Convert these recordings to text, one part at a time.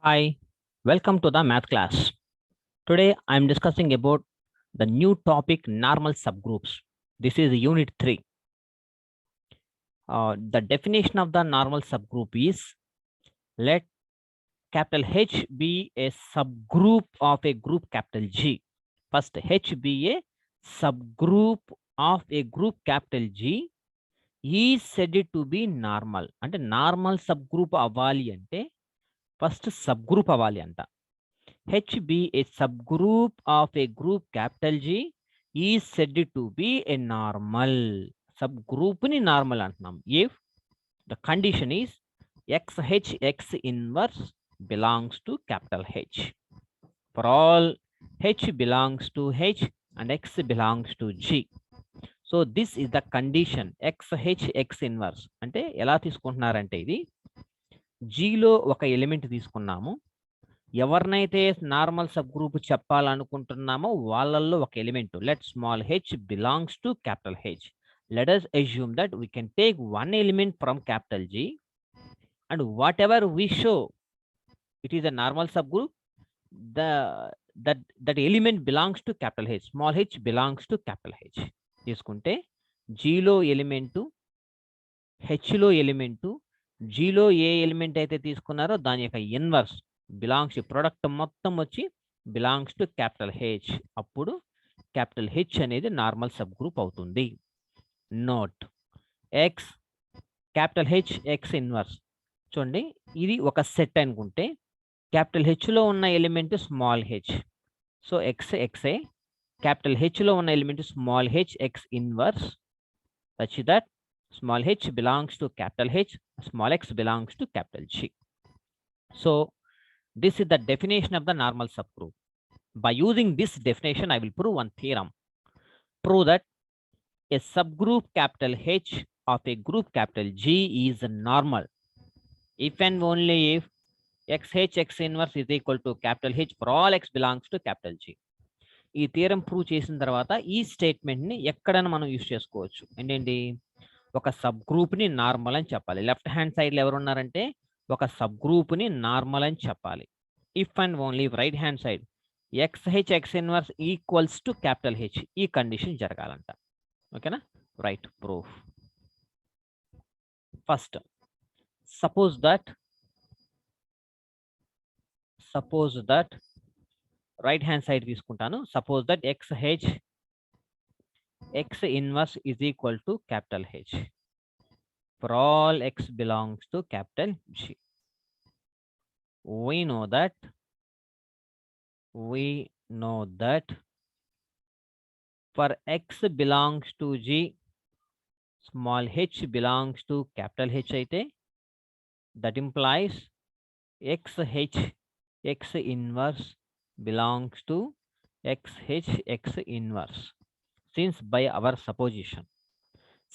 Hi, welcome to the math class. Today I am discussing about the new topic normal subgroups. This is unit 3. The definition of the normal subgroup is let capital H be a subgroup of a group capital G. First, H be a subgroup of a group capital G is said to be normal. అంటే normal sub group అవ్వాలి అంటే first sub group అవ్వాలి అంట. H be a subgroup of a group capital G is said to be a normal. Subgroup ni normal antunam. If the condition is X inverse belongs to capital H. For all H belongs to H and X belongs to G. So this is the condition X inverse. అంటే ఎలా తీసుకుంటున్నారంటే ఇది Gలో ఒక element తీసుకున్నాము. ఎవరినైతే normal sub group చెప్పాలనుకుంటున్నామో వాళ్ళల్లో ఒక element let small H belongs to capital H. Let us assume that we can take one element from capital G and whatever we show it is a normal subgroup, that element belongs to capital H. Small h belongs to capital H. తీసుకుంటే జీలో element, హెచ్లో element, జీలో ఏ element అయితే తీసుకున్నారో దాని యొక్క inverse belongs product మొత్తం వచ్చి బిలాంగ్స్ టు క్యాపిటల్ హెచ్. అప్పుడు క్యాపిటల్ హెచ్ అనేది నార్మల్ సబ్ గ్రూప్ అవుతుంది. Note x capital H x inverse చూడండి, ఇది ఒక సెట్ అనుకుంటే క్యాపిటల్ హెచ్లో ఉన్న element small H. So x x a, capital హెచ్లో ఉన్న element small H x inverse such that small h belongs to capital H, small x belongs to capital G. So this is the definition of the normal subgroup. By using this definition, I will prove one theorem. Prove that a subgroup capital H of a group capital G is normal if and only if XH x inverse is equal to capital H for all x belongs to capital G. ఈ theorem prove చేసిన తర్వాత ఈ స్టేట్మెంట్ని ఎక్కడైనా మనం use చేసుకోవచ్చు. ఏంటండి, ఒక sub గ్రూప్ని నార్మల్ అని చెప్పాలి. లెఫ్ట్ హ్యాండ్ సైడ్లో ఎవరు ఉన్నారంటే ఒక సబ్ గ్రూప్ని నార్మల్ అని చెప్పాలి. If and only right hand side x h x inverse equals to capital H, ఈ కండిషన్ జరగాలంట. ఓకేనా, right proof. First suppose that right hand side తీసుకుంటాను. Suppose that XH x inverse is equal to capital H for all x belongs to capital G. We know that for x belongs to G, small h belongs to capital H అయితే that implies XH x inverse belongs to XH x inverse. Since by our supposition,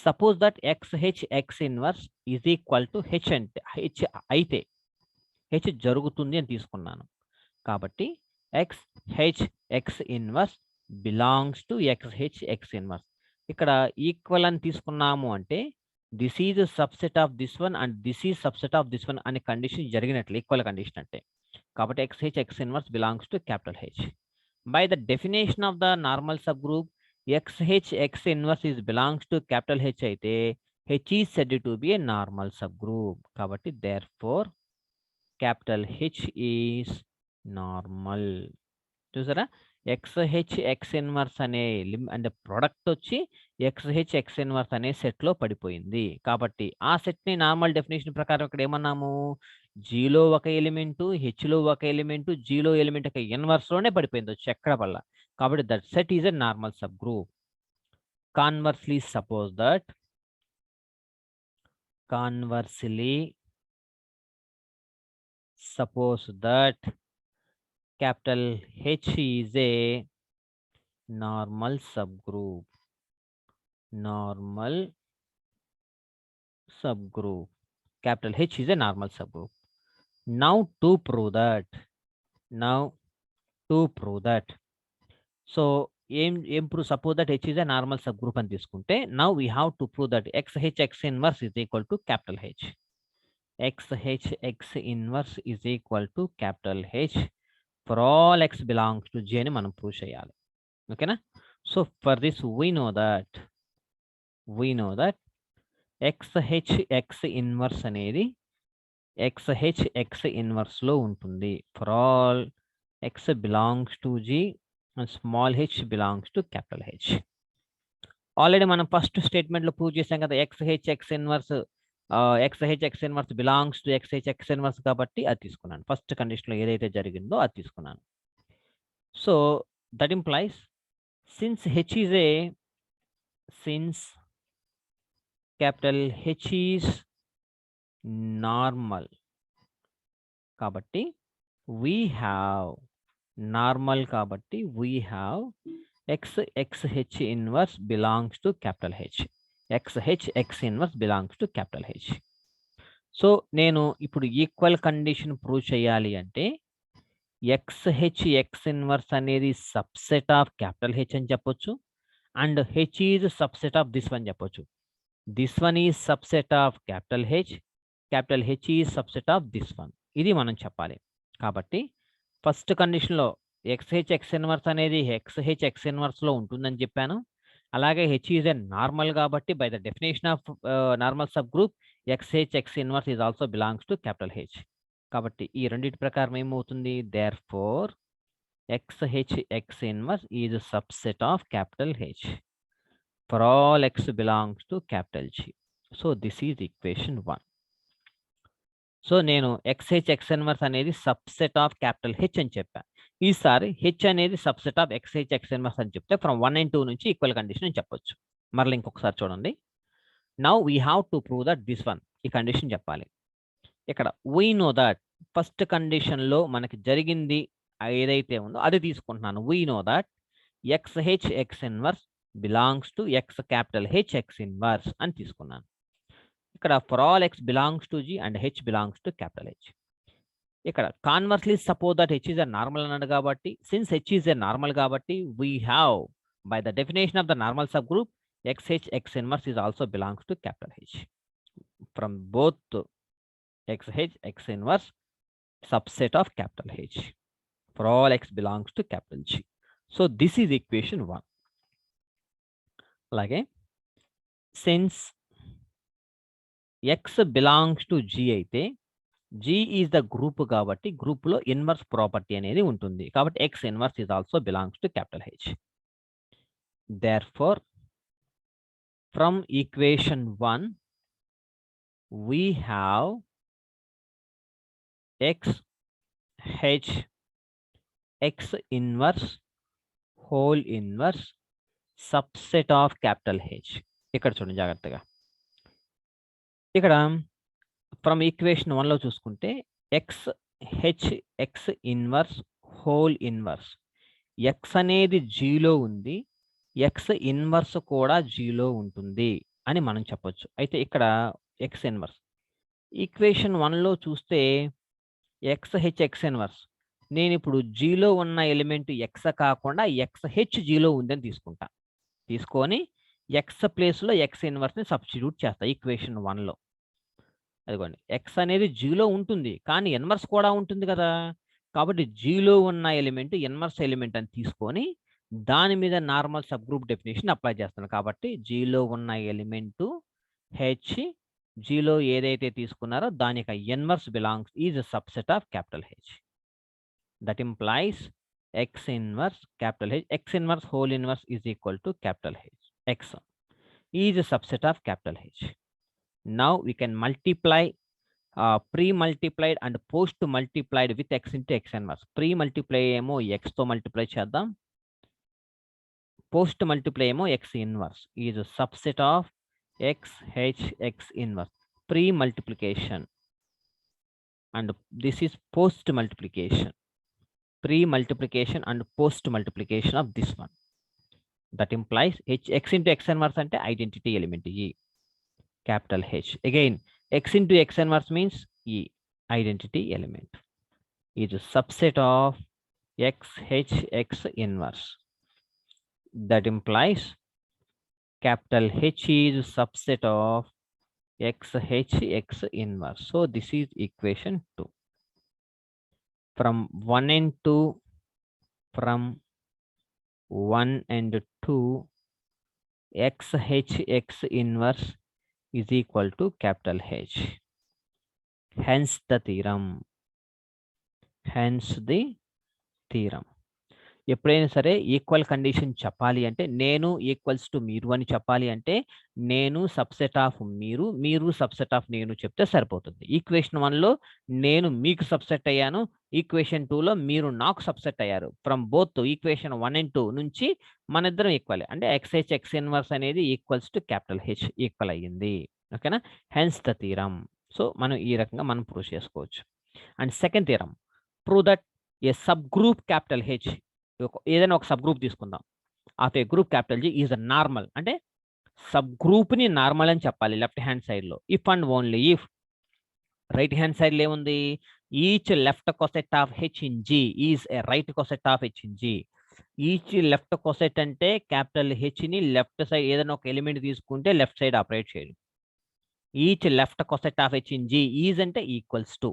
suppose that XH x inverse is equal to H అంటే H అయితే H జరుగుతుంది అని తీసుకున్నాను కాబట్టి XH x inverse belongs to XH x inverse. ఇక్కడ equal అని తీసుకున్నాము అంటే this is subset of this one and this is subset of this one అనే కండిషన్ జరిగినట్లు ఈక్వల్ కండిషన్ అంటే. కాబట్టి XH x inverse belongs to capital H. By the definition of the normal subgroup, XH x inverse is belongs to capital H అయితే H is said to be a normal subgroup. కాబట్టి therefore capital H is normal. చూసారా, XH x inverse అనే అంటే product వచ్చి XH x inverse అనే సెట్లో పడిపోయింది. కాబట్టి ఆ సెట్ని నార్మల్ డెఫినేషన్ ప్రకారం ఇక్కడ ఏమన్నాము, జీలో ఒక ఎలిమెంటు, హెచ్లో ఒక ఎలిమెంటు, జీలో ఎలిమెంట్ ఒక ఇన్వర్స్లోనే పడిపోయింది వచ్చి ఎక్కడ వల్ల. కాబట్టి that set is a normal subgroup. Conversely suppose that capital H is a normal subgroup. Capital H is a normal subgroup. Now to prove that, so suppose that H is a normal subgroup అని తీసుకుంటే now we have to prove that XH x inverse is equal to capital H. XH X inverse is equal to capital H for all X belongs to G అని మనం prove చేయాలి. ఓకేనా? So for this we know that XH X inverse అనేది XH X inverse లో ఉంటుంది for all X belongs to G and small h belongs to capital H. Already మనం first స్టేట్మెంట్లో prove చేసాం కదా, XH X inverse belongs to XH X inverse కాబట్టి అది తీసుకున్నాను. First కండిషన్లో ఏదైతే జరిగిందో అది తీసుకున్నాను. So that implies since capital H is normal కాబట్టి we have XH inverse belongs to capital H. XH X inverse belongs to capital H. So నేను ఇప్పుడు ఈక్వల్ కండిషన్ ప్రూవ్ చేయాలి అంటే XH X inverse అనేది సబ్సెట్ ఆఫ్ క్యాపిటల్ H అని చెప్పొచ్చు, and H is subset of this one చెప్పొచ్చు. This one is subset of capital H is subset of this one. ఇది మనం చెప్పాలి. కాబట్టి ఫస్ట్ కండిషన్లో XH X inverse అనేది XH X inverse లో ఉంటుందని చెప్పాను. అలాగే H ఈజ్ ఎ నార్మల్ కాబట్టి by the definition of normal subgroup XH X inverse is also belongs to capital H. కాబట్టి ఈ రెండింటి ప్రకారం ఏమవుతుంది, therefore XH X inverse is subset of capital H for all X belongs to capital G. So this is equation 1. సో నేను XH X inverse అనేది subset of capital H అని చెప్పాను. ఈసారి H అనేది subset of XH X inverse అని చెప్తే from 1 and 2 నుంచి ఈక్వల్ కండిషన్ అని చెప్పొచ్చు. మరలా ఇంకొకసారి చూడండి. Now we have to prove that this one, ఈ కండిషన్ చెప్పాలి. ఇక్కడ వీ నో దట్ ఫస్ట్ కండిషన్లో మనకి జరిగింది ఏదైతే ఉందో అది తీసుకుంటున్నాను. We know that XH X inverse belongs to X capital H X inverse అని తీసుకున్నాను. ఇక్కడ for all X belongs to G and H belongs to capital H. ఇక్కడ conversely suppose that H is a normal అన్నాడు కాబట్టి, since H is a normal కాబట్టి we have by the definition of the normal subgroup XH X inverse is also belongs to capital H. From both XH X inverse subset of capital H for all X belongs to capital G. So this is equation 1. అలాగే since X belongs to G అయితే G is the group కాబట్టి group లో inverse property అనేది ఉంటుంది. కాబట్టి X inverse is also belongs to capital H. Therefore from equation 1 we have XH X inverse whole inverse subset of capital H. ఇక్కడ చూడండి జాగ్రత్తగా. ఇక్కడ ఫ్రమ్ ఈక్వేషన్ 1లో చూసుకుంటే XH X inverse whole inverse, X అనేది Gలో ఉంది, X ఇన్వర్స్ కూడా Gలో ఉంటుంది అని మనం చెప్పొచ్చు. అయితే ఇక్కడ X ఇన్వర్స్ ఈక్వేషన్ 1లో చూస్తే XH X inverse నేను ఇప్పుడు Gలో ఉన్న ఎలిమెంట్ X కాకుండా XH Gలో ఉందని తీసుకుంటా. తీసుకొని X ప్లేస్లో X ఇన్వర్స్ని సబ్స్టిట్యూట్ చేస్తా ఈక్వేషన్ 1లో. అదిగోండి, X అనేది Gలో ఉంటుంది కానీ ఇన్వర్స్ కూడా ఉంటుంది కదా. కాబట్టి Gలో ఉన్న ఎలిమెంట్ ఇన్వర్స్ ఎలిమెంట్ అని తీసుకొని దాని మీద normal sub group definition apply చేస్తాను. కాబట్టి Gలో ఉన్న ఎలిమెంటు H Gలో ఏదైతే తీసుకున్నారో దాని యొక్క inverse belongs is a subset of capital H. That implies X inverse capital H, X inverse whole inverse is equal to capital H. X is a subset of capital H. Now we can multiply pre-multiplied and post-multiplied with X into X inverse. Pre-multiply ఏమో X తో multiply చేద్దాం, post-multiply ఏమో X inverse is a subset of XH X inverse. Pre-multiplication and this is post-multiplication. Pre-multiplication and post-multiplication of this one. That implies X into X inverse అంటే identity element E, capital H. Again, X into X inverse means E, identity element. Is a subset of XH X inverse. That implies capital H is a subset of XH X inverse. So this is equation 2. From 1 and 2, from 1 and 2, XH X inverse is equal to capital H. Hence the theorem. Hence the theorem. ఎప్పుడైనా సరే equal condition చెప్పాలి అంటే నేను equals to మీరు అని చెప్పాలి అంటే నేను సబ్సెట్ ఆఫ్ మీరు, మీరు సబ్సెట్ ఆఫ్ నేను చెప్తే సరిపోతుంది. ఈక్వేషన్ 1లో నేను మీకు సబ్సెట్ అయ్యాను, ఈక్వేషన్ 2లో మీరు నాకు సబ్సెట్ అయ్యారు. ఫ్రమ్ బోత్ ఈక్వేషన్ 1 and 2 నుంచి మన ఇద్దరం ఈక్వల్. అంటే XH X ఇన్వర్స్ అనేది equals to capital H equal అయ్యింది. ఓకేనా? Hence the theorem. సో మనం ఈ రకంగా మనం ప్రూవ్ చేసుకోవచ్చు. And second theorem, prove that a subgroup capital H, ఏదైనా ఒక సబ్ గ్రూప్ తీసుకుందాం, of a group capital G is a normal. అంటే సబ్ గ్రూప్ని నార్మల్ అని చెప్పాలి లెఫ్ట్ హ్యాండ్ సైడ్లో. If and only if right hand సైడ్లో ఏముంది, each left coset of H in G is a right coset of H in G. Each left coset అంటే capital హెచ్ని లెఫ్ట్ సైడ్ ఏదైనా ఒక ఎలిమెంట్ తీసుకుంటే లెఫ్ట్ సైడ్ ఆపరేట్ చేయడం. Each left coset of H in G is అంటే equals to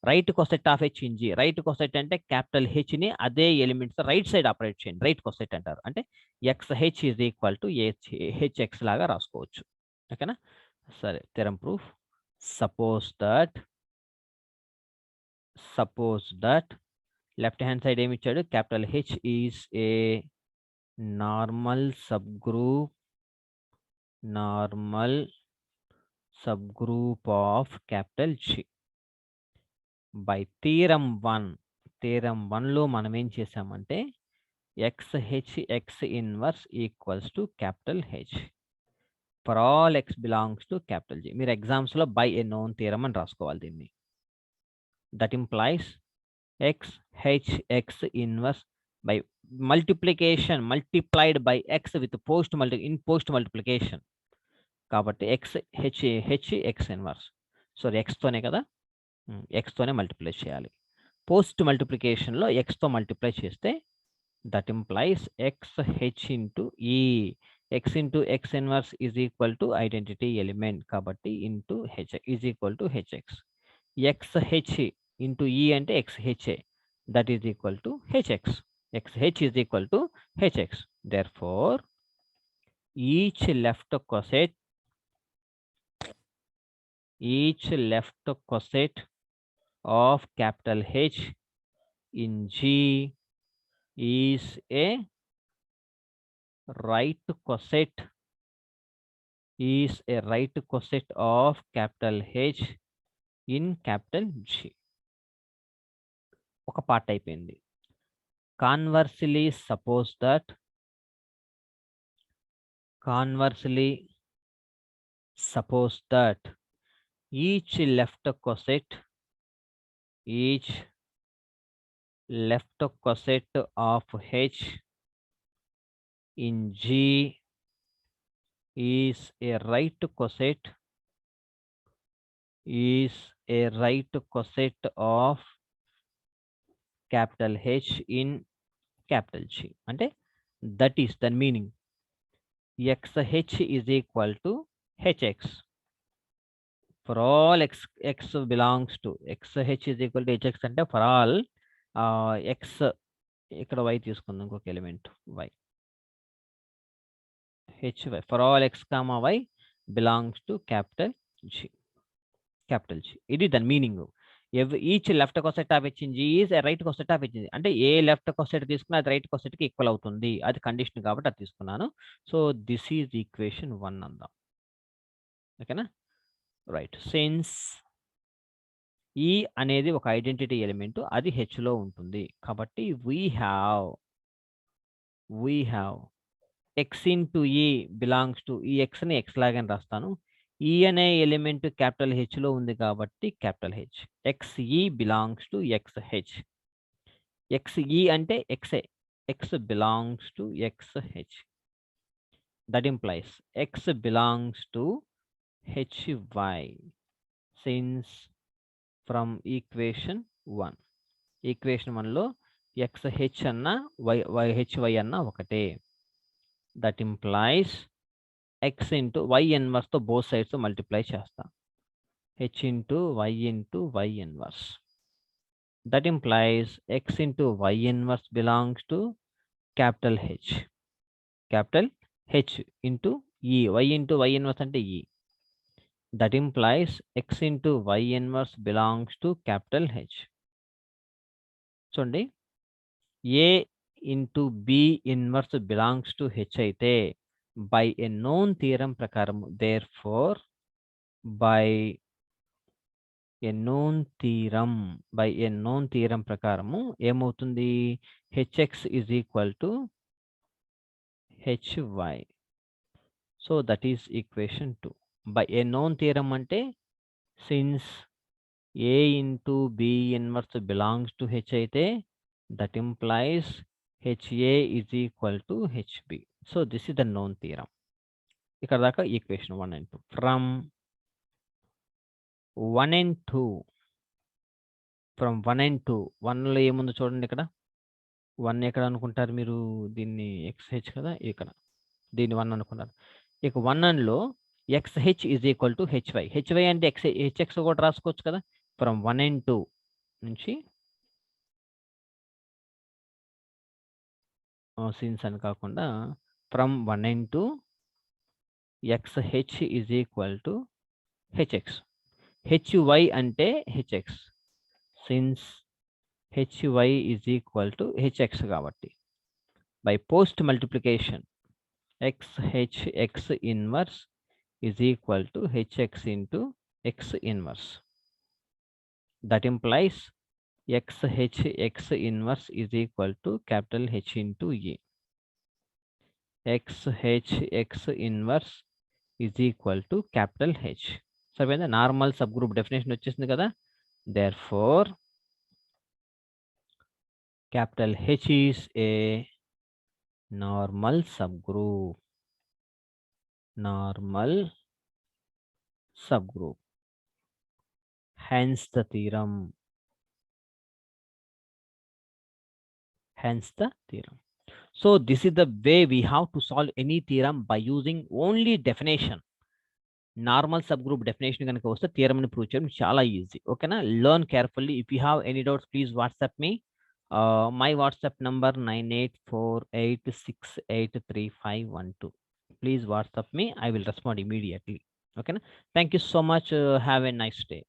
right coset of H in G. Right coset అంటే capital హెచ్ని అదే ఎలిమెంట్స్ రైట్ సైడ్ ఆపరేట్ చేయండి, రైట్ కొసెట్ అంటారు. అంటే XH is equal to HX లాగా రాసుకోవచ్చు. ఓకేనా? సరే, theorem proof. Suppose that left hand side ఏమి ఇచ్చాడు, capital H is a normal subgroup of capital G. By theorem 1లో మనం ఏం చేసామంటే XH X inverse equals to capital H for all X belongs to capital G. మీరు ఎగ్జామ్స్లో by A known theorem అని రాసుకోవాలి దీన్ని. That implies XH X inverse by multiplication multiplied by X with post multiplication. కాబట్టి H X inverse, sorry Xతోనే కదా, Xతోనే multiply చేయాలి. పోస్ట్ మల్టిప్లికేషన్లో Xతో మల్టిప్లై చేస్తే that implies XH into e X into X inverse is equal to identity element, కాబట్టి into H is equal to HX. XH into e అంటే XHA, that is equal to HX. XH is equal to HX. Therefore each left coset of capital H in G is a right coset of capital H in capital G. ఒక part అయిపోయింది. Conversely suppose that each left coset of H in G is a right coset of capital H in capital G. అంటే that is the meaning. XH is equal to HX for all X belongs to XH is equal to HX అంటే for all X, ఇక్కడ Y తీసుకుందాం, ఇంకొక element Y, HY for all X comma Y belongs to capital G. ఇది దాని meaning. Each left coset of H in G is right coset of H in G. అంటే ఏ left coset తీసుకున్నా అది right కొసెట్కి equal అవుతుంది, అది condition కాబట్టి అది తీసుకున్నాను. సో దిస్ ఈజ్ ఈక్వేషన్ 1 అందాం. ఓకేనా? రైట్. సిన్స్ ఈ అనేది ఒక ఐడెంటిటీ ఎలిమెంట్, అది హెచ్లో ఉంటుంది కాబట్టి వీ హ్యావ్ X ఇంటూ ఈ బిలాంగ్స్ టు, ఈ Xని X లాగానే రాస్తాను. ఈ అనే ఎలిమెంట్ క్యాపిటల్ హెచ్లో ఉంది కాబట్టి capital H. XE belongs to XH. XE అంటే XA, X belongs to XH. That implies X belongs to HY since from equation 1. Equation 1లో XH అన్న HY అన్న ఒకటే. That implies x into y inverse తో both sides multiply చేస్తా. h into y inverse. That implies x into y inverse belongs to capital H. Capital H into E. Y into y inverse అంటే E. That implies x into y inverse belongs to capital H. చూడండి, A into B inverse belongs to H అయితే by a known theorem ప్రకారం, therefore by a known theorem ప్రకారము ఏమవుతుంది, hx is equal to hy. So that is equation 2. By a known theorem అంటే since A into B inverse belongs to H అయితే that implies HA is equal to HB. So this is the known theorem. ఇక్కడ దాకా equation 1 and 2. From 1 and 2, from 1 and 2, 1లో ఏముందో చూడండి, ఇక్కడ 1 ఎక్కడ అనుకుంటారు మీరు, దీన్ని XH కదా, ఇక్కడ దీన్ని 1 అనుకున్నారు. ఇక 1లో XH is equal to HY. HY అంటే HX కూడా రాసుకోవచ్చు కదా. ఫ్రమ్ 1 and 2 నుంచి సిన్స్ అని కాకుండా from 1 and 2 XH is equal to HX. HY అంటే HX. Since HY is equal to HX కాబట్టి by post multiplication XHX inverse is equal to HX into X inverse. That implies XHX inverse is equal to capital H into E. XHX inverse is equal to capital H. So when the normal subgroup definition వచ్చేసింది కదా, therefore capital H is a normal subgroup. Hence the theorem. So this is the way we have to solve any theorem by using only definition. Normal subgroup definition కనుక వస్తే theorem ని prove చేయడం చాలా easy. ఓకేనా? Learn carefully. If you have any doubts, please WhatsApp me. My WhatsApp number 9848683512. Please WhatsApp me. I will respond immediately. Okay? Thank you so much. Have a nice day.